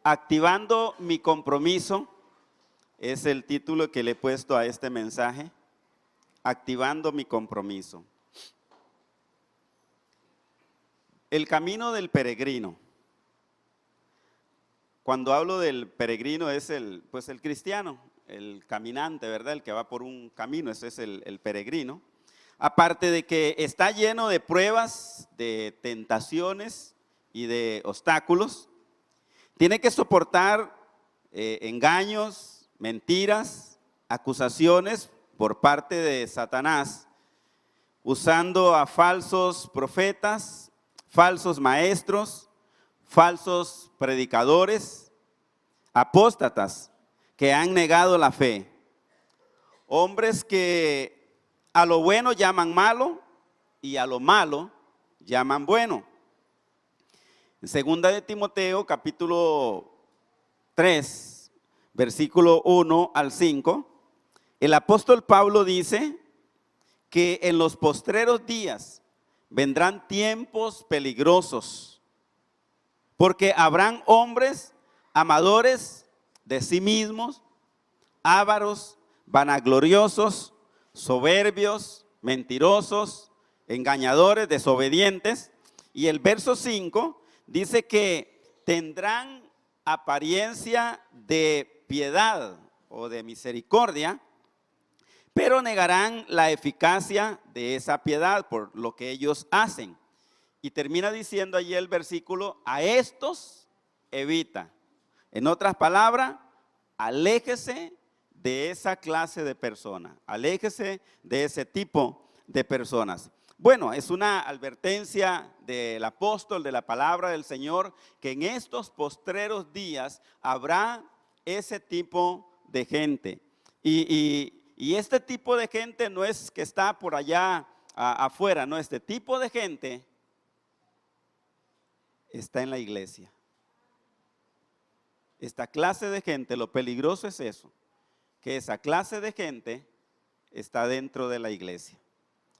Activando mi compromiso es el título que le he puesto a este mensaje. Activando mi compromiso. El camino del peregrino. Cuando hablo del peregrino es el cristiano, el caminante, ¿verdad? El que va por un camino, ese es el peregrino. Aparte de que está lleno de pruebas, de tentaciones y de obstáculos, tiene que soportar engaños, mentiras, acusaciones por parte de Satanás, usando a falsos profetas, falsos maestros, falsos predicadores, apóstatas que han negado la fe. Hombres que a lo bueno llaman malo y a lo malo llaman bueno. En segunda de Timoteo, capítulo 3, versículo 1 al 5, el apóstol Pablo dice que en los postreros días vendrán tiempos peligrosos, porque habrán hombres amadores de sí mismos, ávaros, vanagloriosos, soberbios, mentirosos, engañadores, desobedientes. Y el verso 5 dice que tendrán apariencia de piedad o de misericordia, pero negarán la eficacia de esa piedad por lo que ellos hacen. Y termina diciendo allí el versículo: a estos evita. En otras palabras, aléjese de esa clase de personas, aléjese de ese tipo de personas. Bueno, es una advertencia del apóstol, de la palabra del Señor, que en estos postreros días habrá ese tipo de gente. Y este tipo de gente no es que está por allá afuera, no, este tipo de gente está en la iglesia. Esta clase de gente, lo peligroso es eso, que esa clase de gente está dentro de la iglesia.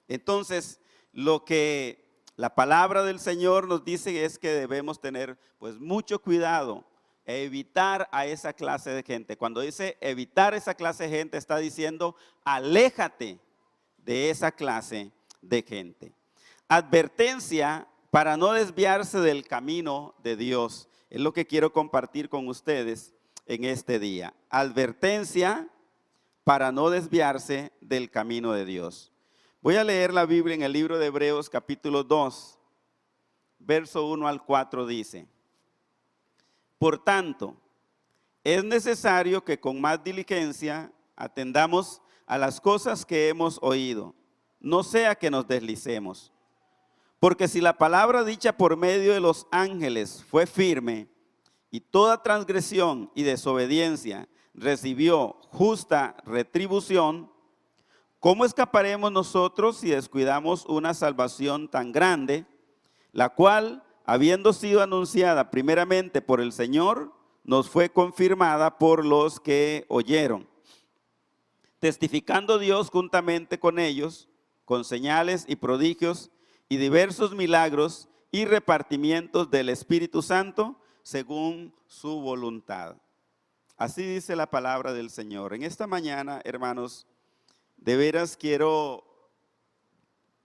Entonces, lo que la palabra del Señor nos dice es que debemos tener pues mucho cuidado e evitar a esa clase de gente. Cuando dice evitar esa clase de gente, está diciendo aléjate de esa clase de gente. Advertencia para no desviarse del camino de Dios. Es lo que quiero compartir con ustedes en este día. Advertencia para no desviarse del camino de Dios. Voy a leer la Biblia en el libro de Hebreos capítulo 2, verso 1 al 4 dice: por tanto, es necesario que con más diligencia atendamos a las cosas que hemos oído, no sea que nos deslicemos. Porque si la palabra dicha por medio de los ángeles fue firme, y toda transgresión y desobediencia recibió justa retribución, ¿cómo escaparemos nosotros si descuidamos una salvación tan grande, la cual, habiendo sido anunciada primeramente por el Señor, nos fue confirmada por los que oyeron? Testificando Dios juntamente con ellos, con señales y prodigios y diversos milagros y repartimientos del Espíritu Santo, según su voluntad. Así dice la palabra del Señor. En esta mañana, hermanos, de veras quiero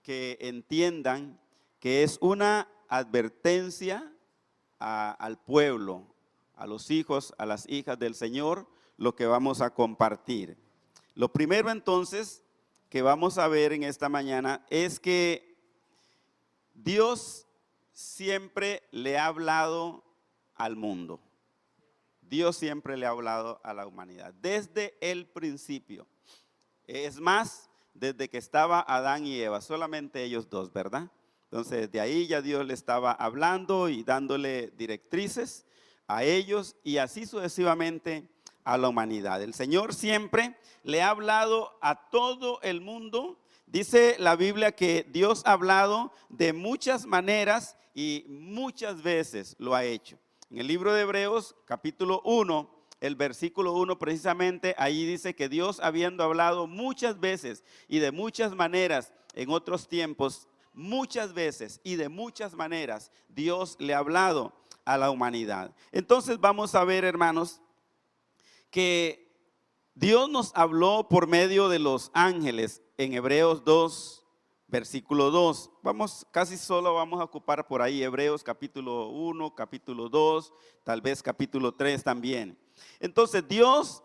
que entiendan que es una advertencia al pueblo, a los hijos, a las hijas del Señor, lo que vamos a compartir. Lo primero entonces que vamos a ver en esta mañana es que Dios siempre le ha hablado al mundo. Dios siempre le ha hablado a la humanidad, desde el principio. Es más, desde que estaba Adán y Eva, solamente ellos dos, ¿verdad? Entonces, de ahí ya Dios le estaba hablando y dándole directrices a ellos y así sucesivamente a la humanidad. El Señor siempre le ha hablado a todo el mundo. Dice la Biblia que Dios ha hablado de muchas maneras y muchas veces lo ha hecho. En el libro de Hebreos, capítulo 1, el versículo 1 precisamente, ahí dice que Dios, habiendo hablado muchas veces y de muchas maneras en otros tiempos, muchas veces y de muchas maneras Dios le ha hablado a la humanidad. Entonces vamos a ver, hermanos, que Dios nos habló por medio de los ángeles en Hebreos 2, versículo 2. Casi solo vamos a ocupar por ahí Hebreos capítulo 1, capítulo 2, tal vez capítulo 3 también. Entonces Dios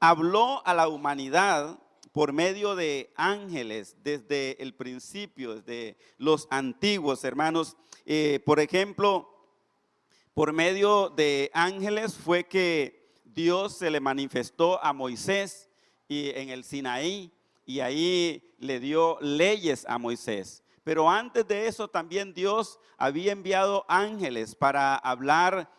habló a la humanidad por medio de ángeles desde el principio, desde los antiguos, hermanos. Por ejemplo, por medio de ángeles fue que Dios se le manifestó a Moisés en el Sinaí, y ahí le dio leyes a Moisés. Pero antes de eso también Dios había enviado ángeles para hablar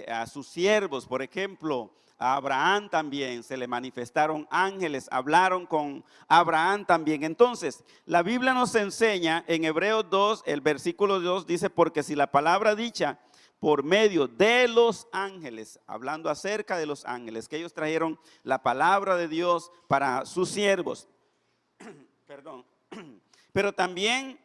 a sus siervos. Por ejemplo, a Abraham también se le manifestaron ángeles, hablaron con Abraham también. Entonces, la Biblia nos enseña en Hebreos 2, el versículo 2 dice: porque si la palabra dicha por medio de los ángeles, hablando acerca de los ángeles, que ellos trajeron la palabra de Dios para sus siervos, perdón, pero también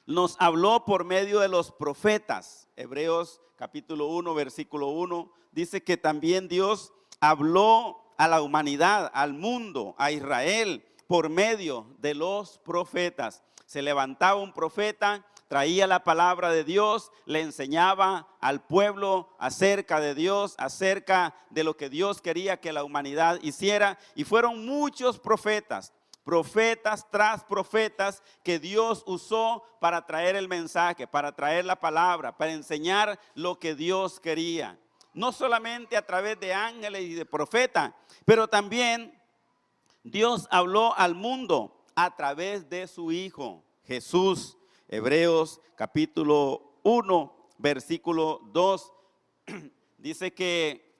nos habló por medio de los profetas. Hebreos capítulo 1, versículo 1, dice que también Dios habló a la humanidad, al mundo, a Israel, por medio de los profetas. Se levantaba un profeta, traía la palabra de Dios, le enseñaba al pueblo acerca de Dios, acerca de lo que Dios quería que la humanidad hiciera. Y fueron muchos profetas, profetas tras profetas, que Dios usó para traer el mensaje, para traer la palabra, para enseñar lo que Dios quería. No solamente a través de ángeles y de profetas, pero también Dios habló al mundo a través de su Hijo Jesús. Hebreos capítulo 1, versículo 2, dice que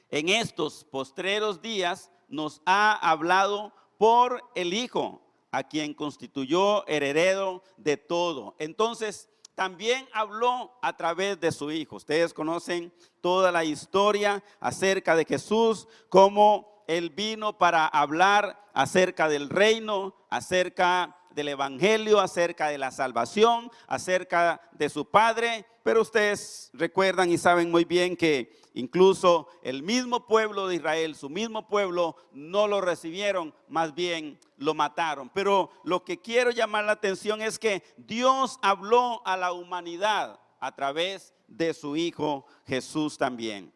en estos postreros días nos ha hablado por el Hijo, a quien constituyó heredero de todo. Entonces, también habló a través de su Hijo. Ustedes conocen toda la historia acerca de Jesús, cómo Él vino para hablar acerca del reino, acerca del evangelio, acerca de la salvación, acerca de su Padre. Pero ustedes recuerdan y saben muy bien que incluso el mismo pueblo de Israel, su mismo pueblo, no lo recibieron, más bien lo mataron. Pero lo que quiero llamar la atención es que Dios habló a la humanidad a través de su Hijo Jesús también.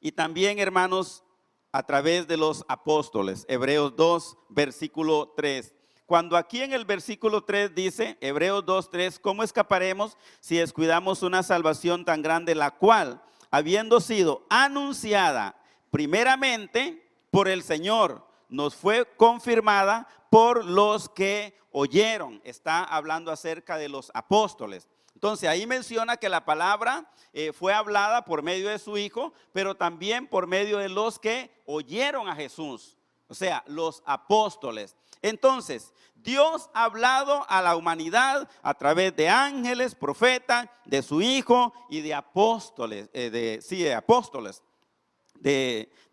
Y también, hermanos, a través de los apóstoles. Hebreos 2, versículo 3. Cuando aquí en el versículo 3 dice, Hebreos 2, 3, ¿cómo escaparemos si descuidamos una salvación tan grande, la cual, habiendo sido anunciada primeramente por el Señor, nos fue confirmada por los que oyeron? Está hablando acerca de los apóstoles. Entonces ahí menciona que la palabra fue hablada por medio de su Hijo, pero también por medio de los que oyeron a Jesús, o sea, los apóstoles. Entonces, Dios ha hablado a la humanidad a través de ángeles, profetas, de su Hijo y de apóstoles, de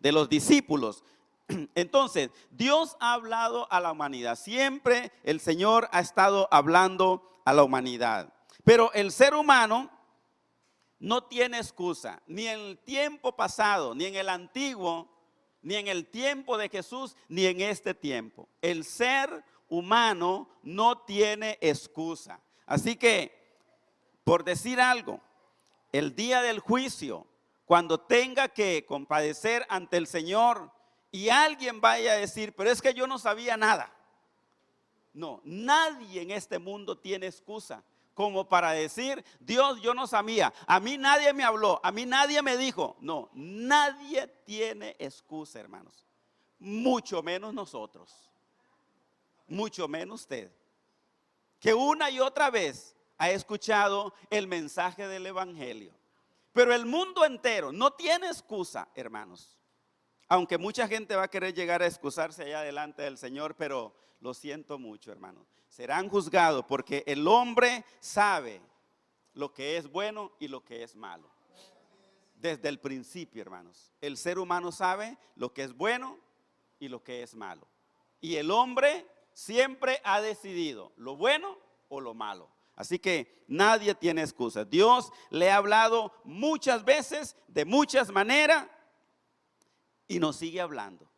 los discípulos. Entonces, Dios ha hablado a la humanidad. Siempre el Señor ha estado hablando a la humanidad. Pero el ser humano no tiene excusa, ni en el tiempo pasado, ni en el antiguo, ni en el tiempo de Jesús, ni en este tiempo. El ser humano no tiene excusa. Así que, por decir algo, el día del juicio, cuando tenga que compadecer ante el Señor y alguien vaya a decir, pero es que yo no sabía nada. No, nadie en este mundo tiene excusa como para decir, Dios, yo no sabía, a mí nadie me habló, a mí nadie me dijo. No, nadie tiene excusa, hermanos. Mucho menos nosotros, mucho menos usted, que una y otra vez ha escuchado el mensaje del evangelio. Pero el mundo entero no tiene excusa, hermanos. Aunque mucha gente va a querer llegar a excusarse allá delante del Señor, pero lo siento mucho, hermanos. Serán juzgados porque el hombre sabe lo que es bueno y lo que es malo. Desde el principio, hermanos, el ser humano sabe lo que es bueno y lo que es malo. Y el hombre siempre ha decidido lo bueno o lo malo. Así que nadie tiene excusa. Dios le ha hablado muchas veces, de muchas maneras, y nos sigue hablando.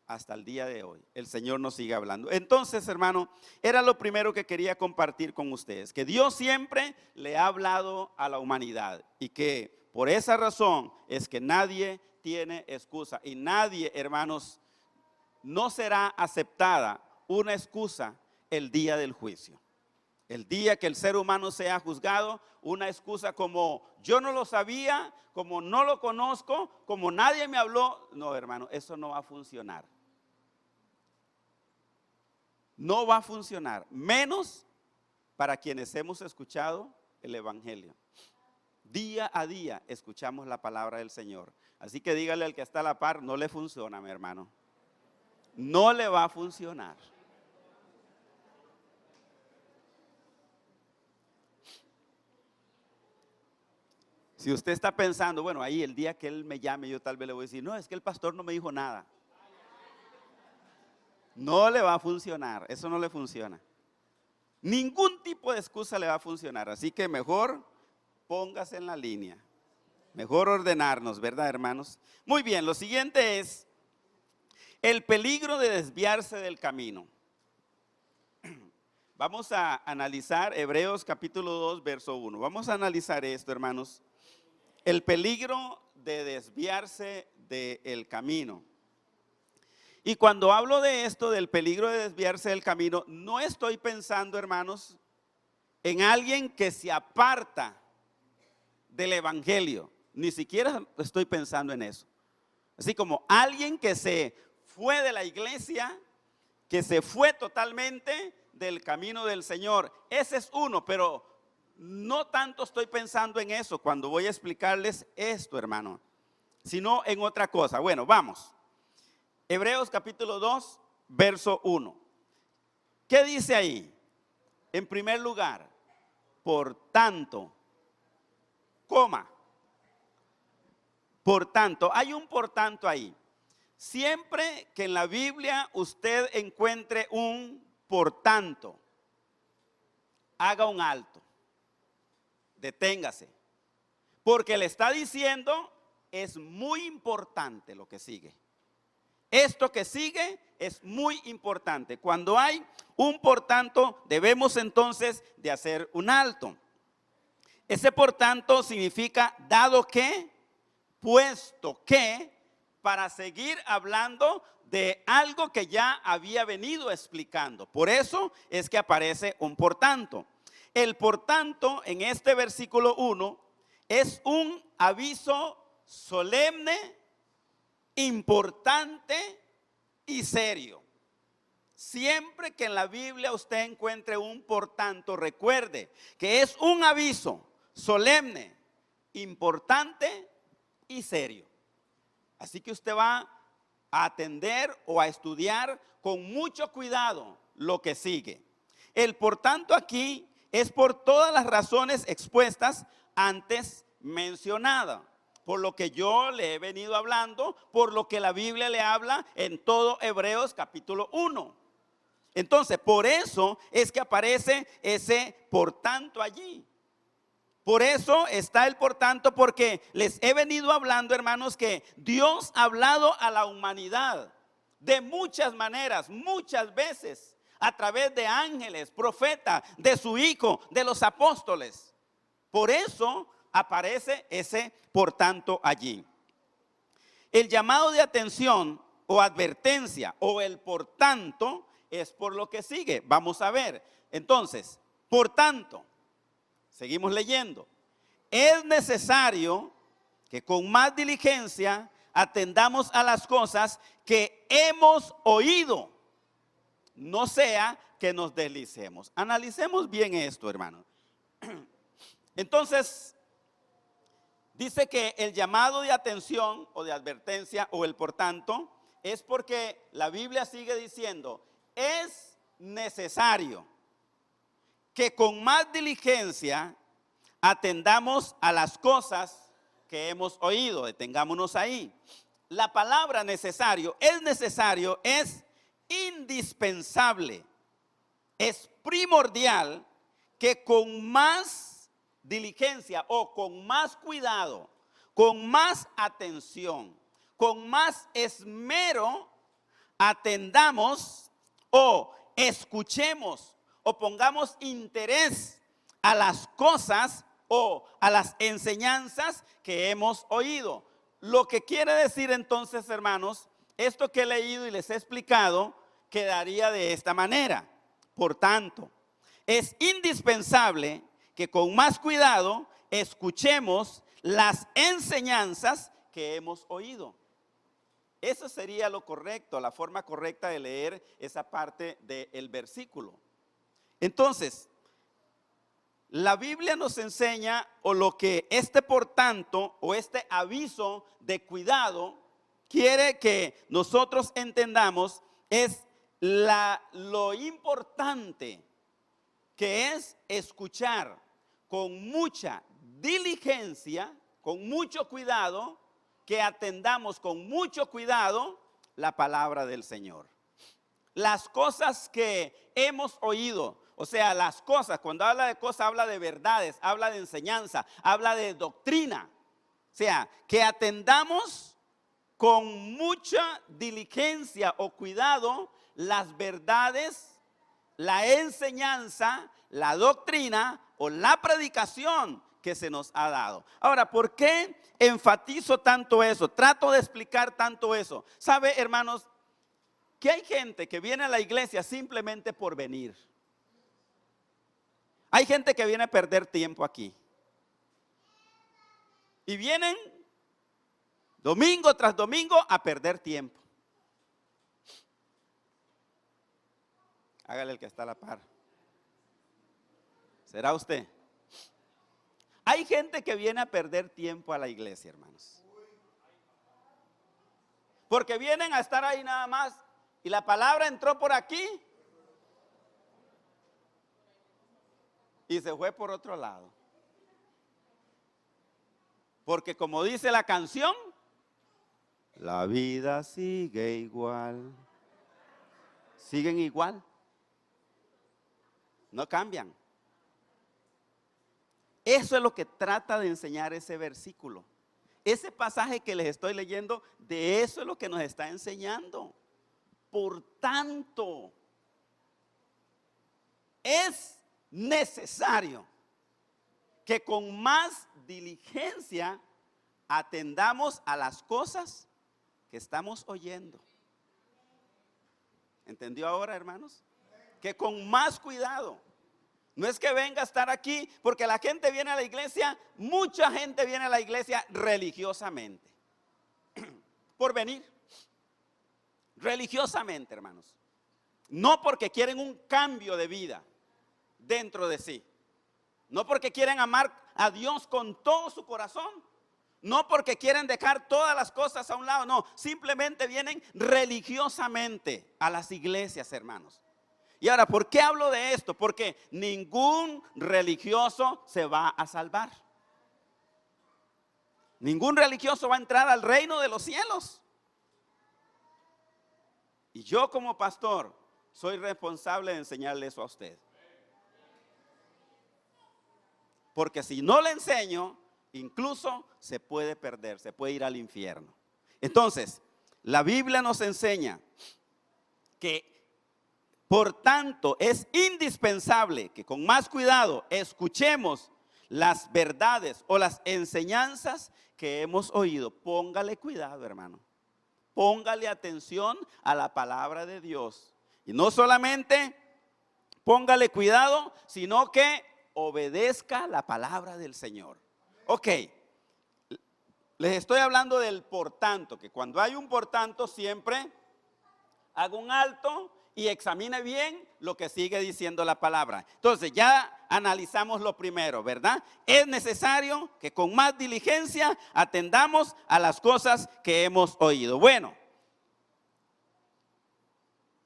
Hasta el día de hoy, el Señor nos sigue hablando. Entonces, hermano, era lo primero que quería compartir con ustedes, que Dios siempre le ha hablado a la humanidad y que por esa razón es que nadie tiene excusa y nadie, hermanos, no será aceptada una excusa el día del juicio. El día que el ser humano sea juzgado, una excusa como yo no lo sabía, como no lo conozco, como nadie me habló. No, hermano, eso no va a funcionar. No va a funcionar, menos para quienes hemos escuchado el Evangelio. Día a día escuchamos la palabra del Señor. Así que dígale al que está a la par, no le funciona, mi hermano. No le va a funcionar. Si usted está pensando, bueno, ahí el día que él me llame, yo tal vez le voy a decir, no, es que el pastor no me dijo nada. No le va a funcionar, eso no le funciona. Ningún tipo de excusa le va a funcionar, así que mejor póngase en la línea. Mejor ordenarnos, ¿verdad, hermanos? Muy bien, lo siguiente es el peligro de desviarse del camino. Vamos a analizar Hebreos capítulo 2, verso 1. Vamos a analizar esto, hermanos. El peligro de desviarse del camino. Y cuando hablo de esto, del peligro de desviarse del camino, no estoy pensando, hermanos, en alguien que se aparta del evangelio. Ni siquiera estoy pensando en eso. Así como alguien que se fue de la iglesia, que se fue totalmente del camino del Señor. Ese es uno, pero no tanto estoy pensando en eso cuando voy a explicarles esto, hermano, sino en otra cosa. Bueno, vamos. Hebreos capítulo 2, verso 1. ¿Qué dice ahí? En primer lugar, por tanto, coma. Por tanto, hay un por tanto ahí. Siempre que en la Biblia usted encuentre un por tanto, haga un alto, deténgase, porque le está diciendo es muy importante lo que sigue. Esto que sigue es muy importante. Cuando hay un por tanto, debemos entonces de hacer un alto. Ese por tanto significa dado que, puesto que, para seguir hablando de algo que ya había venido explicando. Por eso es que aparece un por tanto. El por tanto en este versículo 1 es un aviso solemne, importante y serio. Siempre que en la Biblia usted encuentre un por tanto, recuerde que es un aviso solemne, importante y serio. Así que usted va a atender o a estudiar con mucho cuidado lo que sigue. El por tanto aquí es por todas las razones expuestas antes mencionadas. Por lo que yo le he venido hablando, por lo que la Biblia le habla en todo Hebreos capítulo 1. Entonces, por eso es que aparece ese por tanto allí. Por eso está el por tanto, porque les he venido hablando, hermanos, que Dios ha hablado a la humanidad de muchas maneras, muchas veces, a través de ángeles, profetas, de su Hijo, de los apóstoles. Por eso aparece ese por tanto allí. El llamado de atención o advertencia o el por tanto es por lo que sigue. Vamos a ver. Entonces, por tanto, seguimos leyendo. Es necesario que con más diligencia atendamos a las cosas que hemos oído, no sea que nos deslicemos. Analicemos bien esto, hermano. Entonces, dice que el llamado de atención o de advertencia o el por tanto es porque la Biblia sigue diciendo, es necesario que con más diligencia atendamos a las cosas que hemos oído. Detengámonos ahí. La palabra necesario, es indispensable, es primordial que con más diligencia o con más cuidado, con más atención, con más esmero, atendamos o escuchemos o pongamos interés a las cosas o a las enseñanzas que hemos oído. Lo que quiere decir entonces, hermanos, esto que he leído y les he explicado quedaría de esta manera. Por tanto, es indispensable que con más cuidado escuchemos las enseñanzas que hemos oído. Eso sería lo correcto, la forma correcta de leer esa parte del versículo. Entonces, la Biblia nos enseña, o lo que por tanto, o este aviso de cuidado quiere que nosotros entendamos, es lo importante que es escuchar con mucha diligencia, con mucho cuidado, que atendamos con mucho cuidado la palabra del Señor. Las cosas que hemos oído, o sea, las cosas, cuando habla de cosas, habla de verdades, habla de enseñanza, habla de doctrina. O sea, que atendamos con mucha diligencia o cuidado las verdades, la enseñanza, la doctrina o la predicación que se nos ha dado. Ahora, ¿por qué enfatizo tanto eso? Trato de explicar tanto eso. ¿Sabe, hermanos, que hay gente que viene a la iglesia simplemente por venir? Hay gente que viene a perder tiempo aquí. Y vienen domingo tras domingo a perder tiempo. Hágale el que está a la par. ¿Será usted? Hay gente que viene a perder tiempo a la iglesia, hermanos. Porque vienen a estar ahí nada más. Y la palabra entró por aquí y se fue por otro lado. Porque como dice la canción, la vida sigue igual. Siguen igual. No cambian. Eso es lo que trata de enseñar ese versículo. Ese pasaje que les estoy leyendo, de eso es lo que nos está enseñando. Por tanto, es necesario que con más diligencia atendamos a las cosas que estamos oyendo. ¿Entendió ahora, hermanos? Que con más cuidado. No es que venga a estar aquí, porque la gente viene a la iglesia, mucha gente viene a la iglesia religiosamente. Por venir. Religiosamente, hermanos. No porque quieren un cambio de vida dentro de sí. No porque quieren amar a Dios con todo su corazón. No porque quieren dejar todas las cosas a un lado. No, simplemente vienen religiosamente a las iglesias, hermanos. Y ahora, ¿por qué hablo de esto? Porque ningún religioso se va a salvar. Ningún religioso va a entrar al reino de los cielos. Y yo como pastor soy responsable de enseñarle eso a usted. Porque si no le enseño, incluso se puede perder, se puede ir al infierno. Entonces, la Biblia nos enseña que por tanto, es indispensable que con más cuidado escuchemos las verdades o las enseñanzas que hemos oído. Póngale cuidado, hermano. Póngale atención a la palabra de Dios. Y no solamente póngale cuidado, sino que obedezca la palabra del Señor. Ok, les estoy hablando del por tanto, que cuando hay un por tanto siempre hago un alto y examine bien lo que sigue diciendo la palabra. Entonces ya analizamos lo primero, ¿verdad? Es necesario que con más diligencia atendamos a las cosas que hemos oído. Bueno,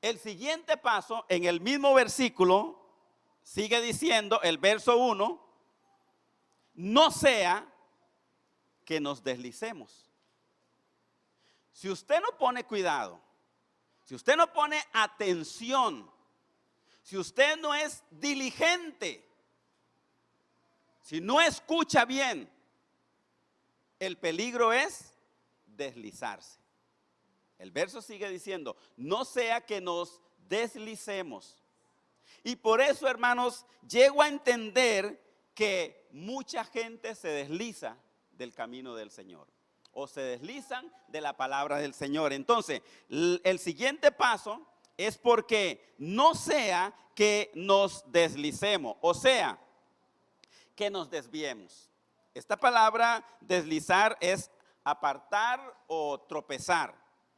el siguiente paso en el mismo versículo sigue diciendo el verso 1, no sea que nos deslicemos. Si usted no pone cuidado, si usted no pone atención, si usted no es diligente si no escucha bien, el peligro es deslizarse. El verso sigue diciendo, no sea que nos deslicemos. Y por eso, hermanos, llego a entender que mucha gente se desliza del camino del Señor, o se deslizan de la palabra del Señor. Entonces, el siguiente paso es porque no sea que nos deslicemos, o sea, que nos desviemos. Esta palabra deslizar es apartar o tropezar.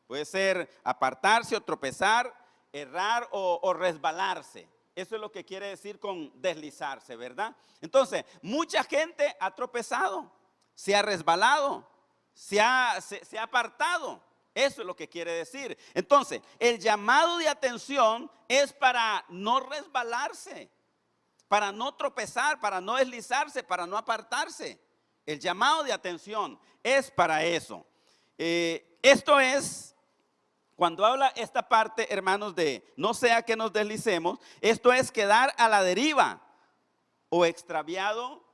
Puede ser apartarse o tropezar, errar o resbalarse. Eso es lo que quiere decir con deslizarse, ¿verdad? Entonces, mucha gente ha tropezado, se ha resbalado, se ha apartado. Eso es lo que quiere decir. Entonces, el llamado de atención es para no resbalarse, para no tropezar, para no deslizarse, para no apartarse. El llamado de atención es para eso. Esto es, cuando habla esta parte, hermanos, de no sea que nos deslicemos, esto es quedar a la deriva o extraviado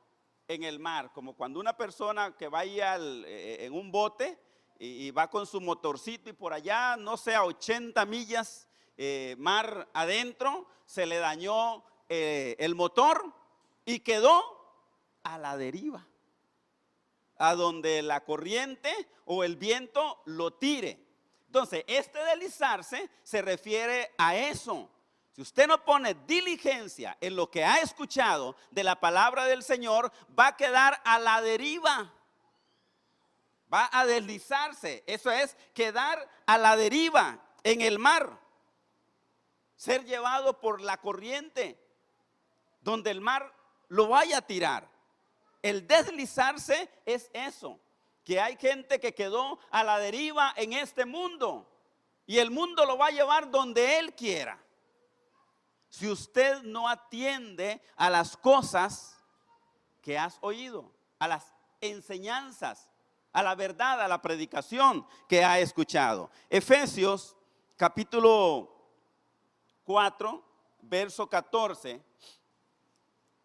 en el mar. Como cuando una persona que vaya en un bote y va con su motorcito y por allá, no sé, a 80 millas mar adentro, se le dañó el motor y quedó a la deriva, a donde la corriente o el viento lo tire. Entonces, este deslizarse se refiere a eso. Si usted no pone diligencia en lo que ha escuchado de la palabra del Señor, va a quedar a la deriva, va a deslizarse. Eso es quedar a la deriva en el mar, ser llevado por la corriente, donde el mar lo vaya a tirar. El deslizarse es eso, que hay gente que quedó a la deriva en este mundo y el mundo lo va a llevar donde él quiera. Si usted no atiende a las cosas que has oído, a las enseñanzas, a la verdad, a la predicación que ha escuchado. Efesios capítulo 4, verso 14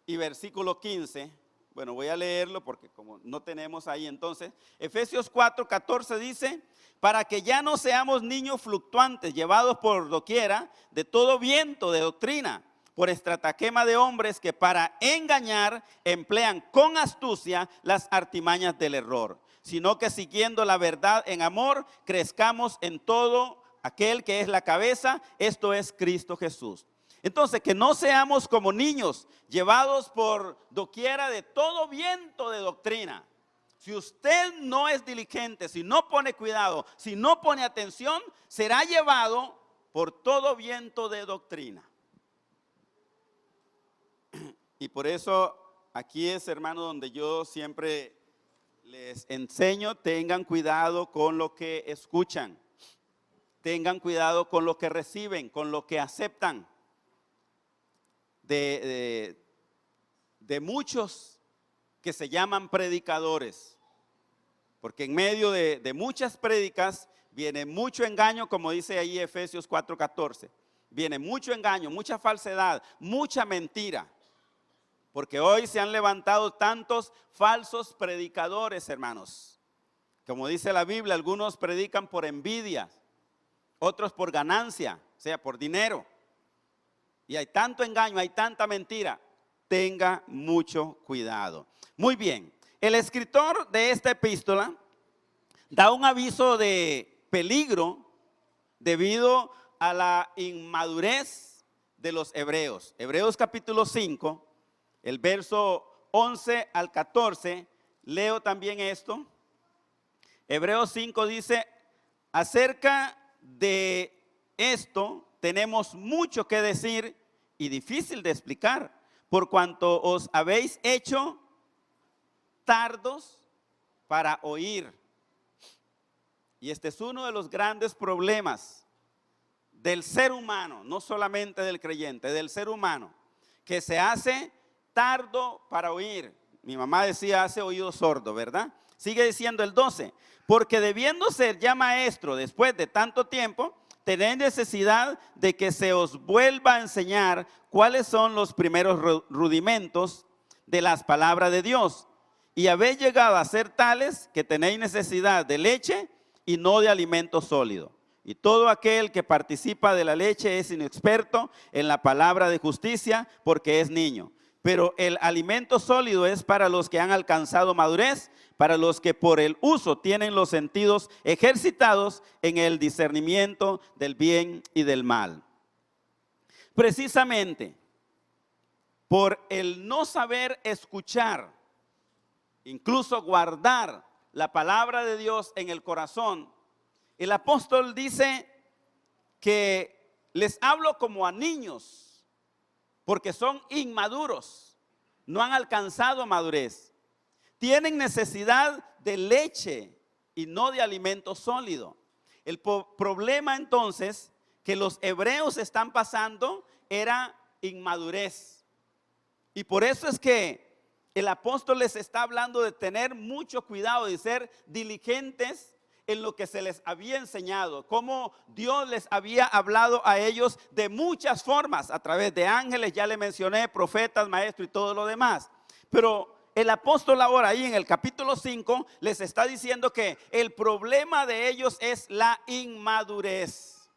y versículo 15. Bueno, voy a leerlo porque como no tenemos ahí entonces. Efesios 4, 14 dice, para que ya no seamos niños fluctuantes, llevados por doquiera de todo viento de doctrina, por estratagema de hombres que para engañar emplean con astucia las artimañas del error, sino que siguiendo la verdad en amor, crezcamos en todo aquel que es la cabeza, esto es Cristo Jesús. Entonces, que no seamos como niños llevados por doquiera de todo viento de doctrina. Si usted no es diligente, si no pone cuidado, si no pone atención, será llevado por todo viento de doctrina. Y por eso aquí es, hermano, donde yo siempre les enseño, tengan cuidado con lo que escuchan. Tengan cuidado con lo que reciben, con lo que aceptan. De muchos que se llaman predicadores, porque en medio de muchas prédicas viene mucho engaño, como dice ahí Efesios 4:14, viene mucho engaño, mucha falsedad, mucha mentira, porque hoy se han levantado tantos falsos predicadores, hermanos. Como dice la Biblia, algunos predican por envidia, otros por ganancia, o sea, por dinero. Y hay tanto engaño, hay tanta mentira. Tenga mucho cuidado. Muy bien, el escritor de esta epístola da un aviso de peligro debido a la inmadurez de los hebreos. Hebreos capítulo 5, el verso 11 al 14, leo también esto. Hebreos 5 dice, acerca de esto tenemos mucho que decir y difícil de explicar, por cuanto os habéis hecho tardos para oír. Y este es uno de los grandes problemas del ser humano, no solamente del creyente, del ser humano, que se hace tardo para oír. Mi mamá decía, hace oído sordo, ¿verdad? Sigue diciendo el 12, porque debiendo ser ya maestro después de tanto tiempo, tenéis necesidad de que se os vuelva a enseñar cuáles son los primeros rudimentos de las palabras de Dios. Y habéis llegado a ser tales que tenéis necesidad de leche y no de alimento sólido. Y todo aquel que participa de la leche es inexperto en la palabra de justicia, porque es niño. Pero el alimento sólido es para los que han alcanzado madurez, para los que por el uso tienen los sentidos ejercitados en el discernimiento del bien y del mal. Precisamente por el no saber escuchar, incluso guardar la palabra de Dios en el corazón, el apóstol dice que les hablo como a niños, porque son inmaduros, no han alcanzado madurez. Tienen necesidad de leche y no de alimento sólido. El problema entonces que los hebreos están pasando era inmadurez. Y por eso es que el apóstol les está hablando de tener mucho cuidado, de ser diligentes en lo que se les había enseñado, cómo Dios les había hablado a ellos de muchas formas, a través de ángeles, ya le mencioné, profetas, maestros y todo lo demás. Pero el apóstol ahora ahí en el capítulo 5 les está diciendo que el problema de ellos es la inmadurez.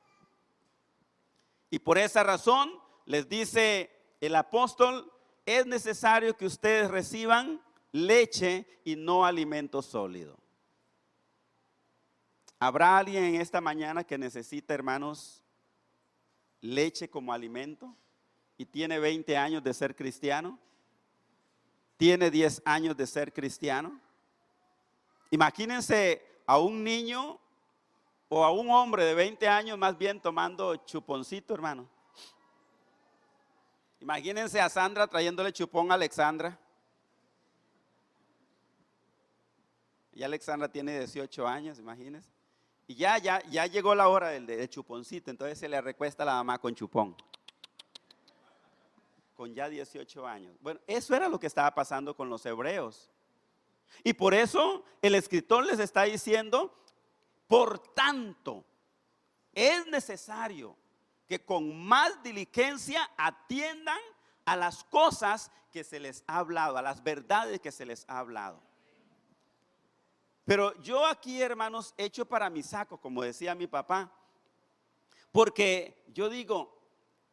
Y por esa razón les dice el apóstol, es necesario que ustedes reciban leche y no alimento sólido. ¿Habrá alguien en esta mañana que necesita, hermanos, leche como alimento y tiene 20 años de ser cristiano? ¿Tiene 10 años de ser cristiano? Imagínense a un niño o a un hombre de 20 años más bien tomando chuponcito, hermano. Imagínense a Sandra trayéndole chupón a Alexandra. Y Alexandra tiene 18 años, imagínense. Y ya llegó la hora del chuponcito, entonces se le recuesta a la mamá con chupón. Con ya 18 años. Bueno, eso era lo que estaba pasando con los hebreos. Y por eso el escritor les está diciendo, por tanto, es necesario que con más diligencia atiendan a las cosas que se les ha hablado, a las verdades que se les ha hablado. Pero yo aquí, hermanos, echo para mi saco, como decía mi papá, porque yo digo,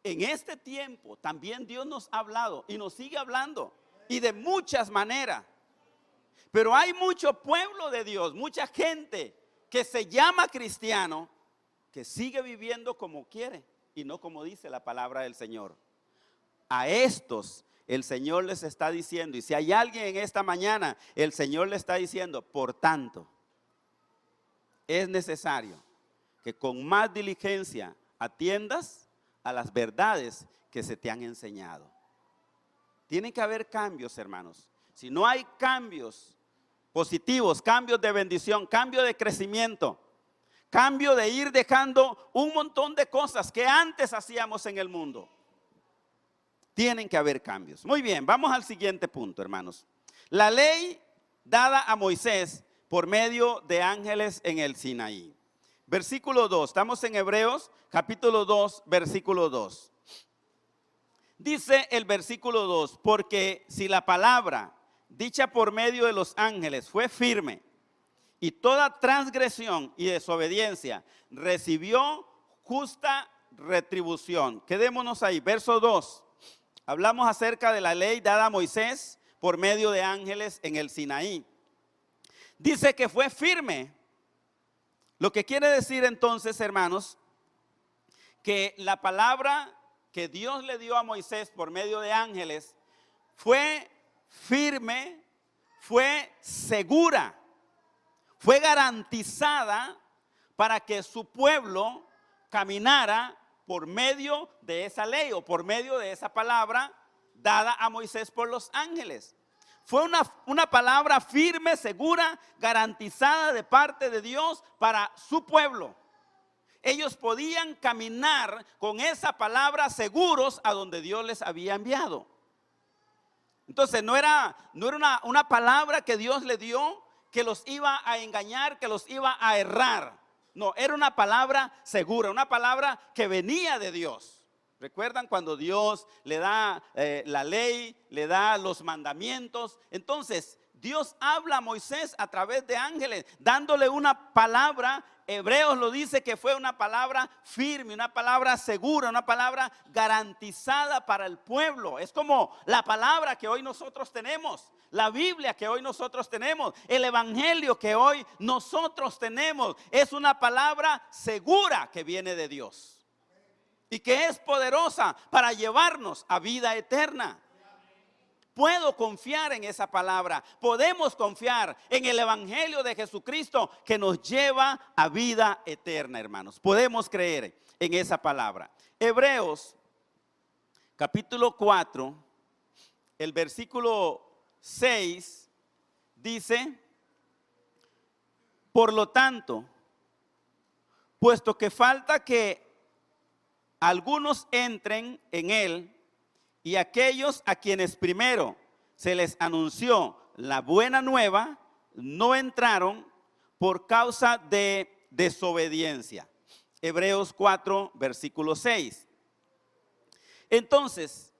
en este tiempo también Dios nos ha hablado y nos sigue hablando y de muchas maneras. Pero hay mucho pueblo de Dios, mucha gente que se llama cristiano, que sigue viviendo como quiere y no como dice la palabra del Señor. A estos el Señor les está diciendo, y si hay alguien en esta mañana, el Señor le está diciendo, por tanto, es necesario que con más diligencia atiendas a las verdades que se te han enseñado. Tiene que haber cambios, hermanos. Si no hay cambios positivos, cambios de bendición, cambio de crecimiento, cambio de ir dejando un montón de cosas que antes hacíamos en el mundo, tienen que haber cambios. Muy bien, vamos al siguiente punto, hermanos. La ley dada a Moisés por medio de ángeles en el Sinaí. Versículo 2, estamos en Hebreos capítulo 2, versículo 2. Dice el versículo 2, porque si la palabra dicha por medio de los ángeles fue firme y toda transgresión y desobediencia recibió justa retribución. Quedémonos ahí, verso 2. Hablamos acerca de la ley dada a Moisés por medio de ángeles en el Sinaí. Dice que fue firme. Lo que quiere decir entonces, hermanos, que la palabra que Dios le dio a Moisés por medio de ángeles fue firme, fue segura, fue garantizada para que su pueblo caminara por medio de esa ley o por medio de esa palabra dada a Moisés por los ángeles. Fue una palabra firme, segura, garantizada de parte de Dios para su pueblo. Ellos podían caminar con esa palabra seguros a donde Dios les había enviado. Entonces no era una palabra que Dios le dio que los iba a engañar, que los iba a errar. No, era una palabra segura, una palabra que venía de Dios. ¿Recuerdan cuando Dios le da la ley, le da los mandamientos? Entonces, Dios habla a Moisés a través de ángeles, dándole una palabra. Hebreos lo dice que fue una palabra firme, una palabra segura, una palabra garantizada para el pueblo. Es como la palabra que hoy nosotros tenemos, la Biblia que hoy nosotros tenemos, el evangelio que hoy nosotros tenemos. Es una palabra segura que viene de Dios y que es poderosa para llevarnos a vida eterna. Puedo confiar en esa palabra. Podemos confiar en el evangelio de Jesucristo que nos lleva a vida eterna, hermanos. Podemos creer en esa palabra. Hebreos capítulo 4, el versículo 6 dice: por lo tanto, puesto que falta que algunos entren en él, y aquellos a quienes primero se les anunció la buena nueva, no entraron por causa de desobediencia. Hebreos 4, versículo 6. Entonces,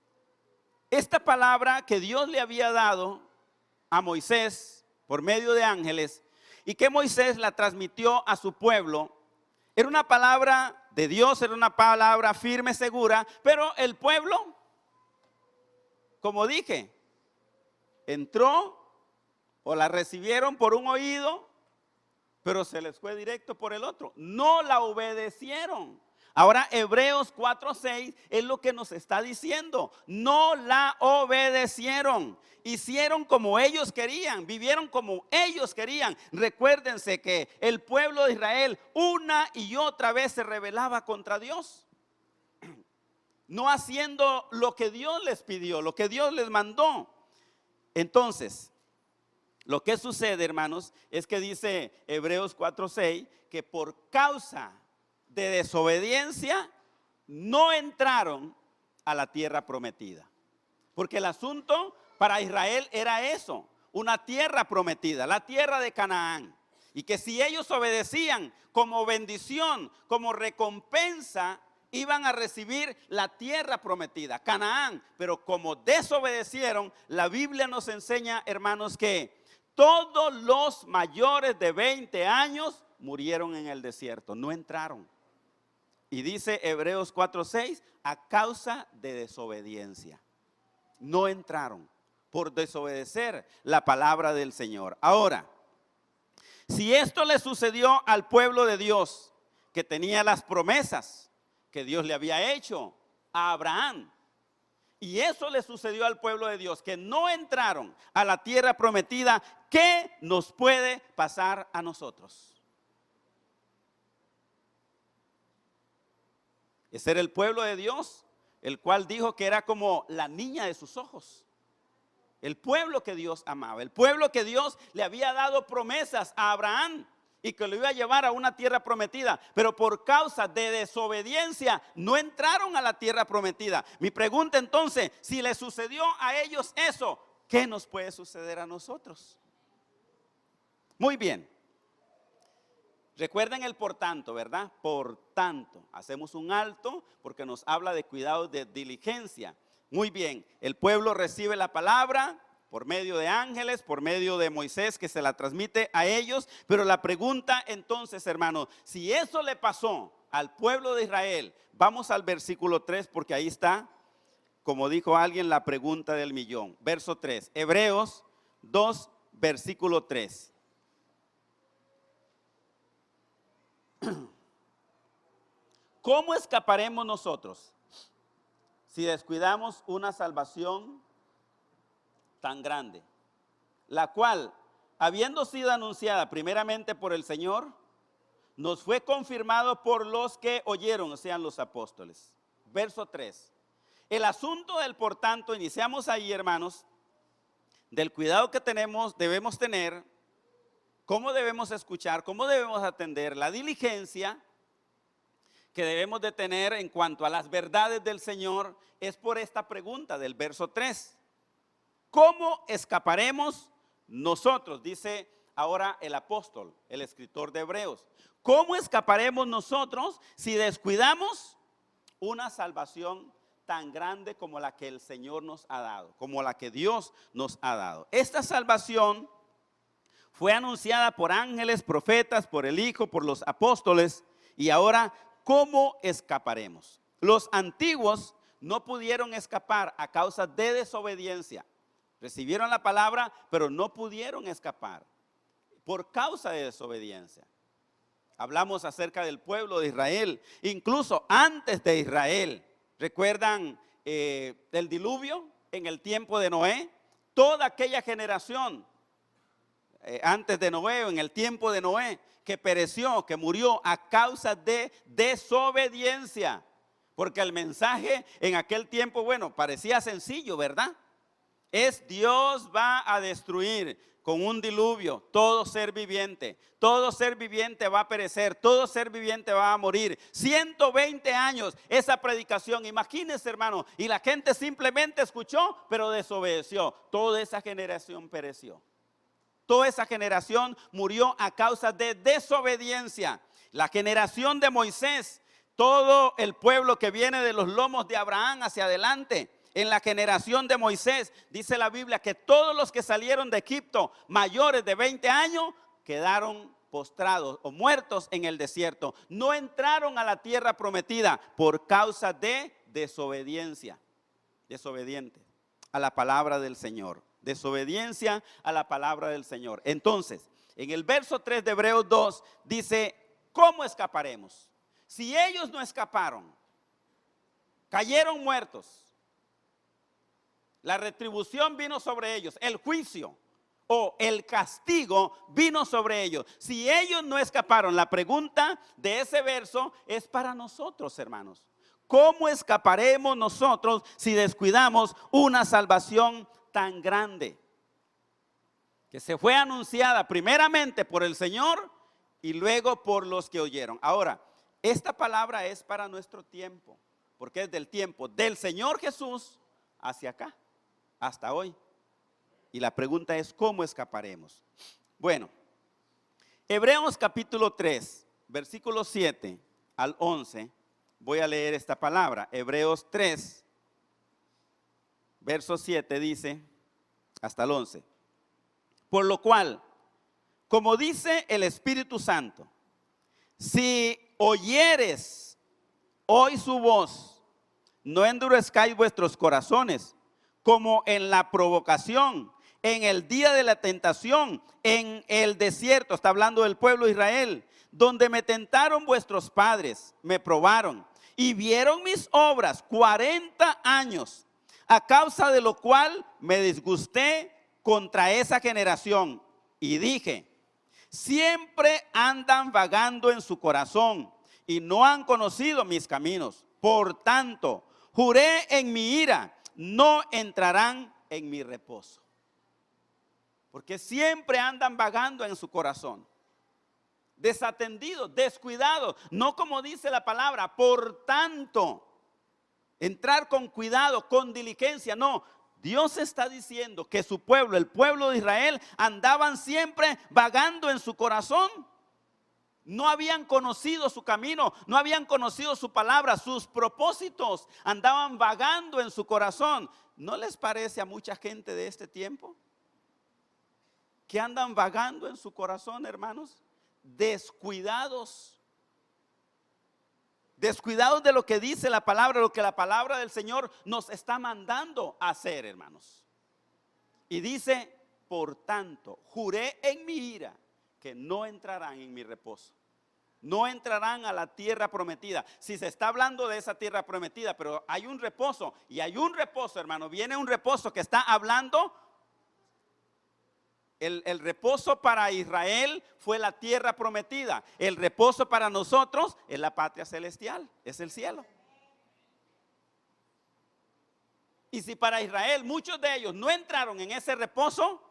esta palabra que Dios le había dado a Moisés por medio de ángeles y que Moisés la transmitió a su pueblo, era una palabra de Dios, era una palabra firme, segura, pero el pueblo, como dije, entró o la recibieron por un oído, pero se les fue directo por el otro. No la obedecieron. Ahora Hebreos 4:6 es lo que nos está diciendo. No la obedecieron. Hicieron como ellos querían, vivieron como ellos querían. Recuérdense que el pueblo de Israel una y otra vez se rebelaba contra Dios, no haciendo lo que Dios les pidió, lo que Dios les mandó. Entonces, lo que sucede, hermanos, es que dice Hebreos 4:6 que por causa de desobediencia no entraron a la tierra prometida. Porque el asunto para Israel era eso, una tierra prometida, la tierra de Canaán. Y que si ellos obedecían como bendición, como recompensa, iban a recibir la tierra prometida, Canaán. Pero como desobedecieron, la Biblia nos enseña, hermanos, que todos los mayores de 20 años murieron en el desierto, no entraron. Y dice Hebreos 4:6, a causa de desobediencia, no entraron por desobedecer la palabra del Señor. Ahora, si esto le sucedió al pueblo de Dios, que tenía las promesas que Dios le había hecho a Abraham, y eso le sucedió al pueblo de Dios, que no entraron a la tierra prometida, ¿qué nos puede pasar a nosotros? Ese era el pueblo de Dios, el cual dijo que era como la niña de sus ojos. El pueblo que Dios amaba, el pueblo que Dios le había dado promesas a Abraham y que lo iba a llevar a una tierra prometida, pero por causa de desobediencia no entraron a la tierra prometida. Mi pregunta entonces, si le sucedió a ellos eso, ¿qué nos puede suceder a nosotros? Muy bien. Recuerden el por tanto, ¿verdad? Por tanto, hacemos un alto porque nos habla de cuidado, de diligencia. Muy bien, el pueblo recibe la palabra por medio de ángeles, por medio de Moisés que se la transmite a ellos. Pero la pregunta entonces, hermano, si eso le pasó al pueblo de Israel, vamos al versículo 3 porque ahí está, como dijo alguien, la pregunta del millón. Verso 3, Hebreos 2, versículo 3. ¿Cómo escaparemos nosotros si descuidamos una salvación tan grande, la cual, habiendo sido anunciada primeramente por el Señor, nos fue confirmado por los que oyeron, o sea, los apóstoles? Verso 3. El asunto del por tanto, iniciamos ahí, hermanos, del cuidado que debemos tener, cómo debemos escuchar, cómo debemos atender, la diligencia que debemos de tener en cuanto a las verdades del Señor, es por esta pregunta del verso 3. ¿Cómo escaparemos nosotros? Dice ahora el apóstol, el escritor de Hebreos. ¿Cómo escaparemos nosotros si descuidamos una salvación tan grande como la que el Señor nos ha dado, como la que Dios nos ha dado. Esta salvación fue anunciada por ángeles, profetas, por el Hijo, por los apóstoles. Y ahora, ¿cómo escaparemos? Los antiguos no pudieron escapar a causa de desobediencia. Recibieron la palabra, pero no pudieron escapar por causa de desobediencia. Hablamos acerca del pueblo de Israel, incluso antes de Israel. ¿Recuerdan el diluvio en el tiempo de Noé? Toda aquella generación antes de Noé, en el tiempo de Noé, que pereció, que murió a causa de desobediencia. Porque el mensaje en aquel tiempo, bueno, parecía sencillo, ¿verdad? Es Dios va a destruir con un diluvio todo ser viviente. Todo ser viviente va a perecer, todo ser viviente va a morir. 120 años esa predicación, imagínense, hermano. Y la gente simplemente escuchó, pero desobedeció. Toda esa generación pereció. Toda esa generación murió a causa de desobediencia. La generación de Moisés, todo el pueblo que viene de los lomos de Abraham hacia adelante. En la generación de Moisés, dice la Biblia que todos los que salieron de Egipto mayores de 20 años quedaron postrados o muertos en el desierto. No entraron a la tierra prometida por causa de desobediencia. Desobediente a la palabra del Señor. Desobediencia a la palabra del Señor. Entonces, en el verso 3 de Hebreos 2 dice, ¿cómo escaparemos? Si ellos no escaparon, cayeron muertos, la retribución vino sobre ellos, el juicio o el castigo vino sobre ellos. Si ellos no escaparon, la pregunta de ese verso es para nosotros, hermanos. ¿Cómo escaparemos nosotros si descuidamos una salvación tan grande que se fue anunciada primeramente por el Señor y luego por los que oyeron? Ahora, esta palabra es para nuestro tiempo, porque es del tiempo del Señor Jesús hacia acá, hasta hoy. Y la pregunta es, ¿cómo escaparemos? Bueno, Hebreos capítulo 3, versículos 7 al 11, voy a leer esta palabra. Hebreos 3, verso 7 dice, hasta el 11. Por lo cual, como dice el Espíritu Santo, si oyeres hoy su voz, no endurezcáis vuestros corazones, como en la provocación, en el día de la tentación, en el desierto, está hablando del pueblo de Israel, donde me tentaron vuestros padres, me probaron y vieron mis obras 40 años, a causa de lo cual me disgusté contra esa generación y dije, siempre andan vagando en su corazón y no han conocido mis caminos. Por tanto, juré en mi ira, no entrarán en mi reposo. Porque siempre andan vagando en su corazón, desatendidos, descuidados, no como dice la palabra. Por tanto, entrar con cuidado, con diligencia, no. Dios está diciendo que su pueblo, el pueblo de Israel, andaban siempre vagando en su corazón. No habían conocido su camino, no habían conocido su palabra, sus propósitos, andaban vagando en su corazón. ¿No les parece a mucha gente de este tiempo que andan vagando en su corazón, hermanos? Descuidados. Descuidados de lo que dice la palabra, lo que la palabra del Señor nos está mandando a hacer, hermanos. Y dice, por tanto, juré en mi ira que no entrarán en mi reposo. No entrarán a la tierra prometida. Si se está hablando de esa tierra prometida, pero hay un reposo, y hay un reposo, hermano, viene un reposo que está hablando. El reposo para Israel fue la tierra prometida. El reposo para nosotros es la patria celestial, es el cielo. Y si para Israel muchos de ellos no entraron en ese reposo,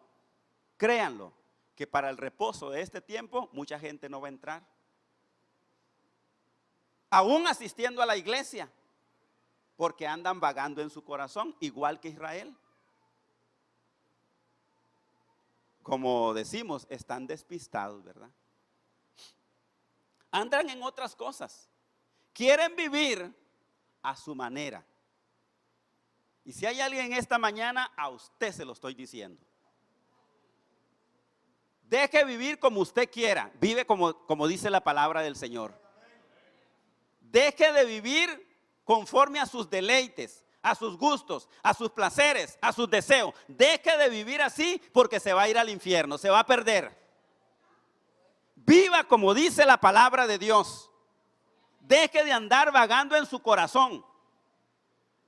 créanlo, que para el reposo de este tiempo mucha gente no va a entrar. Aún asistiendo a la iglesia, porque andan vagando en su corazón, igual que Israel. Como decimos, están despistados, ¿verdad? Andan en otras cosas. Quieren vivir a su manera. Y si hay alguien esta mañana, a usted se lo estoy diciendo. Deje vivir como usted quiera. Vive como dice la palabra del Señor. Deje de vivir conforme a sus deleites, a sus gustos, a sus placeres, a sus deseos. Deje de vivir así porque se va a ir al infierno, se va a perder. Viva como dice la palabra de Dios. Deje de andar vagando en su corazón.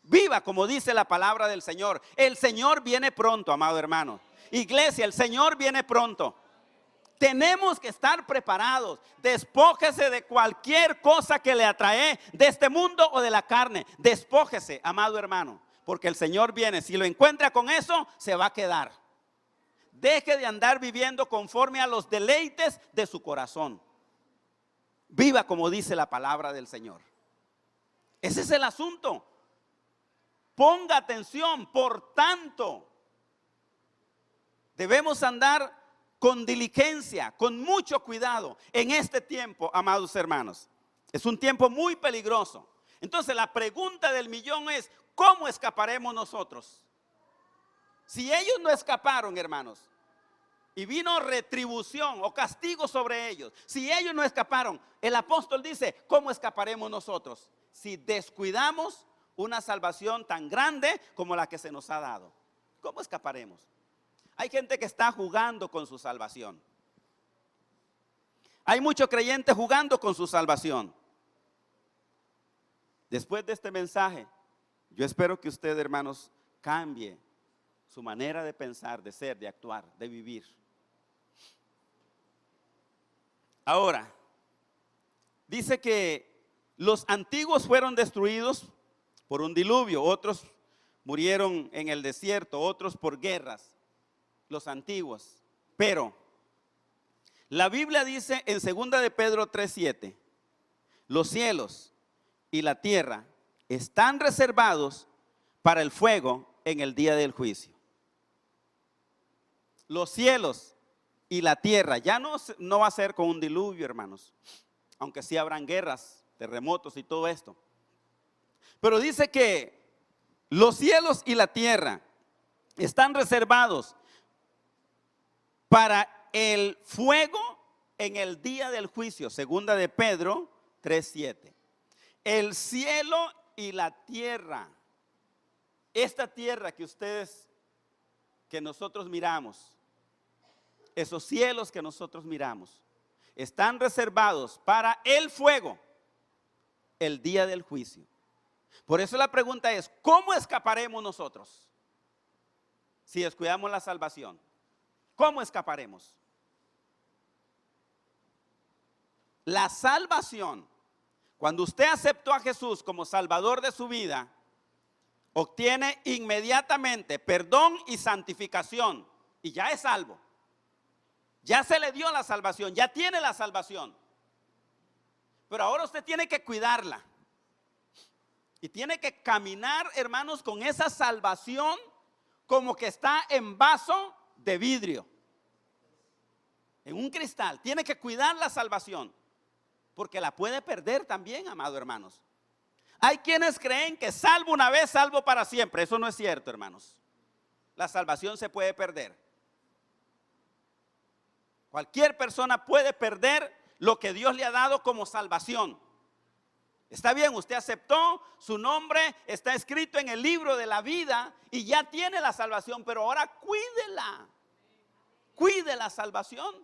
Viva como dice la palabra del Señor. El Señor viene pronto, amado hermano. Iglesia, el Señor viene pronto. Tenemos que estar preparados. Despójese de cualquier cosa que le atrae de este mundo o de la carne. Despójese, amado hermano, porque el Señor viene. Si lo encuentra con eso, se va a quedar. Deje de andar viviendo conforme a los deleites de su corazón. Viva como dice la palabra del Señor. Ese es el asunto. Ponga atención. Por tanto, debemos andar con diligencia, con mucho cuidado en este tiempo, amados hermanos. Es un tiempo muy peligroso. Entonces la pregunta del millón es: ¿cómo escaparemos nosotros? Si ellos no escaparon, hermanos, y vino retribución o castigo sobre ellos, si ellos no escaparon, el apóstol dice: ¿cómo escaparemos nosotros? Si descuidamos una salvación tan grande como la que se nos ha dado, ¿cómo escaparemos? Hay gente que está jugando con su salvación. Hay muchos creyentes jugando con su salvación. Después de este mensaje, yo espero que usted, hermanos, cambie su manera de pensar, de ser, de actuar, de vivir. Ahora, dice que los antiguos fueron destruidos por un diluvio, otros murieron en el desierto, otros por guerras. Los antiguos. Pero la Biblia dice en 2 de Pedro 3:7: los cielos y la tierra están reservados para el fuego en el día del juicio. Los cielos y la tierra, ya no va a ser con un diluvio, hermanos, aunque sí habrán guerras, terremotos y todo esto. Pero dice que los cielos y la tierra están reservados para el fuego en el día del juicio. 2 de Pedro 3:7. El cielo y la tierra, esta tierra que nosotros miramos, esos cielos que nosotros miramos, están reservados para el fuego el día del juicio. Por eso la pregunta es: ¿cómo escaparemos nosotros si descuidamos la salvación? ¿Cómo escaparemos? La salvación, cuando usted aceptó a Jesús como Salvador de su vida, obtiene inmediatamente perdón y santificación y ya es salvo. Ya se le dio la salvación, ya tiene la salvación. Pero ahora usted tiene que cuidarla. Y tiene que caminar, hermanos, con esa salvación como que está en vaso de vidrio, en un cristal. Tiene que cuidar la salvación, porque la puede perder también, amados hermanos. Hay quienes creen que salvo una vez, salvo para siempre. Eso no es cierto, hermanos. La salvación se puede perder. Cualquier persona puede perder lo que Dios le ha dado como salvación. Está bien, usted aceptó, su nombre está escrito en el libro de la vida y ya tiene la salvación, pero ahora cuídela. Cuide la salvación.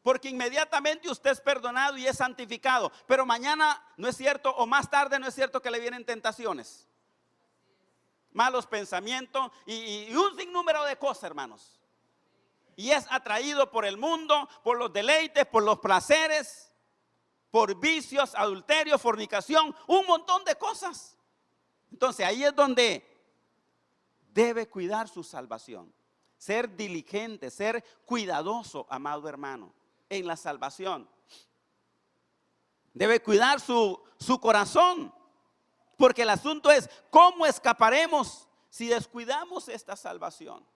Porque inmediatamente usted es perdonado y es santificado. Pero mañana no es cierto, o más tarde no es cierto que le vienen tentaciones, malos pensamientos y un sinnúmero de cosas, hermanos. Y es atraído por el mundo, por los deleites, por los placeres, por vicios, adulterio, fornicación, un montón de cosas. Entonces ahí es donde debe cuidar su salvación. Ser diligente, ser cuidadoso, amado hermano, en la salvación. Debe cuidar su corazón, porque el asunto es: ¿cómo escaparemos si descuidamos esta salvación?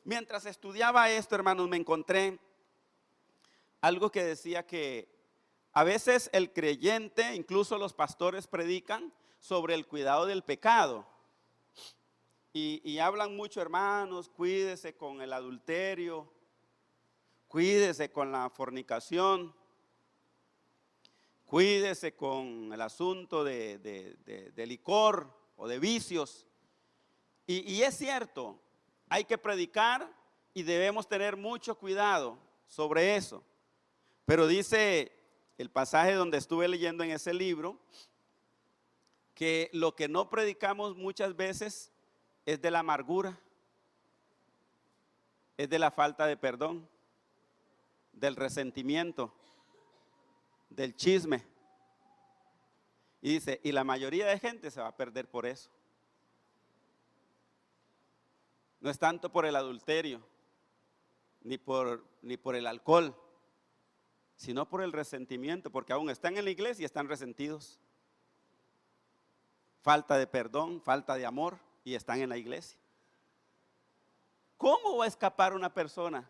Mientras estudiaba esto, hermanos, me encontré algo que decía que a veces el creyente, incluso los pastores predican sobre el cuidado del pecado. Y hablan mucho, hermanos, cuídese con el adulterio, cuídese con la fornicación, cuídese con el asunto de licor o de vicios. Y es cierto, hay que predicar y debemos tener mucho cuidado sobre eso. Pero dice el pasaje donde estuve leyendo en ese libro, que lo que no predicamos muchas veces es de la amargura, es de la falta de perdón, del resentimiento, del chisme. Y dice, y la mayoría de gente se va a perder por eso. No es tanto por el adulterio, ni por el alcohol, sino por el resentimiento, porque aún están en la iglesia y están resentidos. Falta de perdón, falta de amor, y están en la iglesia. ¿Cómo va a escapar una persona?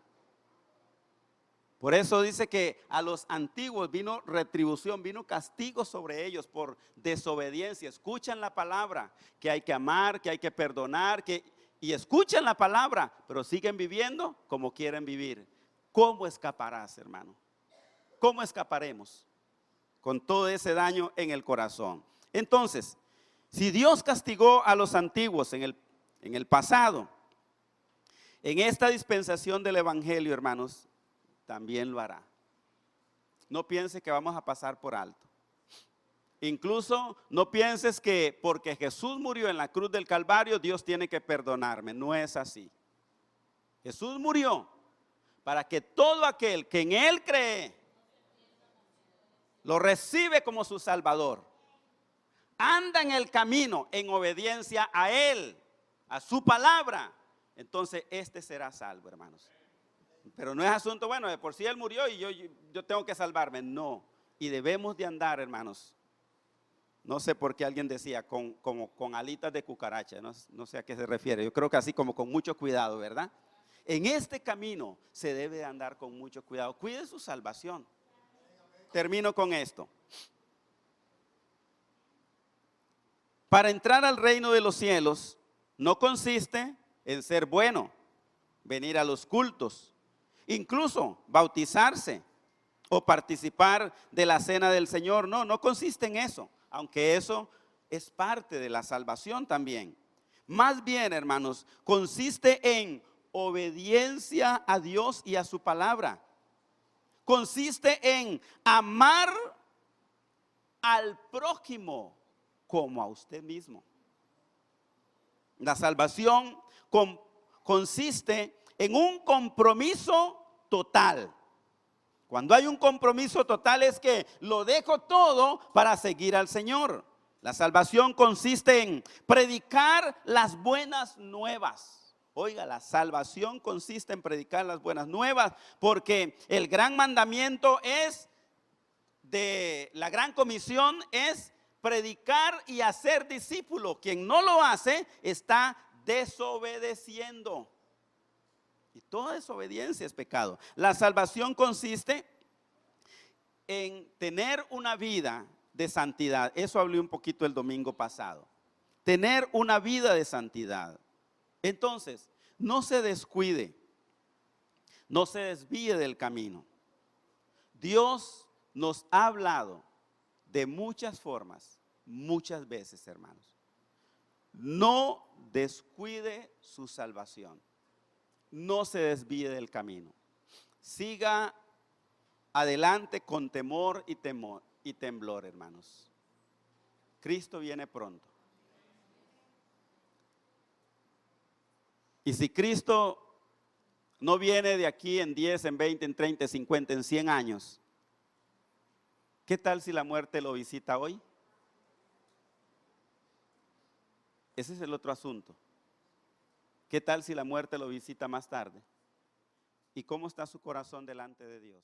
Por eso dice que a los antiguos vino retribución, vino castigo sobre ellos por desobediencia. Escuchan la palabra, que hay que amar, que hay que perdonar, y escuchan la palabra, pero siguen viviendo como quieren vivir. ¿Cómo escaparás, hermano? ¿Cómo escaparemos con todo ese daño en el corazón? Entonces, si Dios castigó a los antiguos en el pasado, en esta dispensación del evangelio, hermanos, también lo hará. No piense que vamos a pasar por alto. Incluso no pienses que porque Jesús murió en la cruz del Calvario, Dios tiene que perdonarme. No es así. Jesús murió para que todo aquel que en Él cree, lo recibe como su Salvador, anda en el camino en obediencia a Él, a su palabra, entonces este será salvo, hermanos. Pero no es asunto, bueno, de por sí Él murió y yo tengo que salvarme. No, y debemos de andar, hermanos. No sé por qué alguien decía como con alitas de cucaracha, no sé a qué se refiere. Yo creo que así como con mucho cuidado, ¿verdad? En este camino se debe de andar con mucho cuidado. Cuide su salvación. Termino con esto. Para entrar al reino de los cielos no consiste en ser bueno, venir a los cultos, incluso bautizarse o participar de la cena del Señor. No consiste en eso, aunque eso es parte de la salvación también. Más bien, hermanos, consiste en obediencia a Dios y a su palabra. Consiste en amar al prójimo como a usted mismo. La salvación consiste en un compromiso total. Cuando hay un compromiso total es que lo dejo todo para seguir al Señor. La salvación consiste en predicar las buenas nuevas. Oiga, la salvación consiste en predicar las buenas nuevas, porque el gran mandamiento la gran comisión es predicar y hacer discípulos. Quien no lo hace está desobedeciendo. Y toda desobediencia es pecado. La salvación consiste en tener una vida de santidad. Eso hablé un poquito el domingo pasado. Tener una vida de santidad. Entonces, no se descuide, no se desvíe del camino. Dios nos ha hablado de muchas formas, muchas veces, hermanos. No descuide su salvación. No se desvíe del camino. Siga adelante con temor y temblor, hermanos. Cristo viene pronto. Y si Cristo no viene de aquí en 10, en 20, en 30, en 50, en 100 años, ¿qué tal si la muerte lo visita hoy? Ese es el otro asunto. ¿Qué tal si la muerte lo visita más tarde? ¿Y cómo está su corazón delante de Dios?